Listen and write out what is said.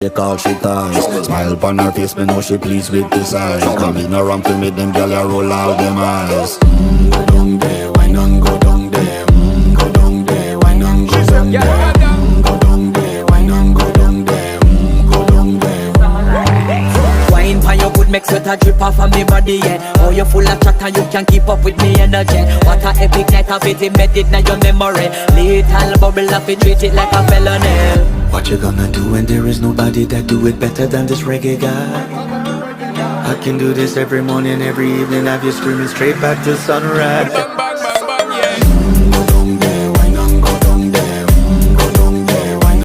She call she ties. Smile upon her face, me know she pleased with this eyes. Coming around to make them gyal a roll out them eyes. Go down there, why not go down there? Go down there, why not go down there? Go down there, why not go down there? Go down there. Wine for your good make sweat a drip off of me body, yeah. Oh, you full of chatter, you can keep up with me energy. What a epic night of it, embedded in your memory. Little bubble of it, treat it like a felony. What you gonna do when there is nobody that do it better than this reggae guy? I can do this every morning, every evening, have you screaming straight back to sunrise.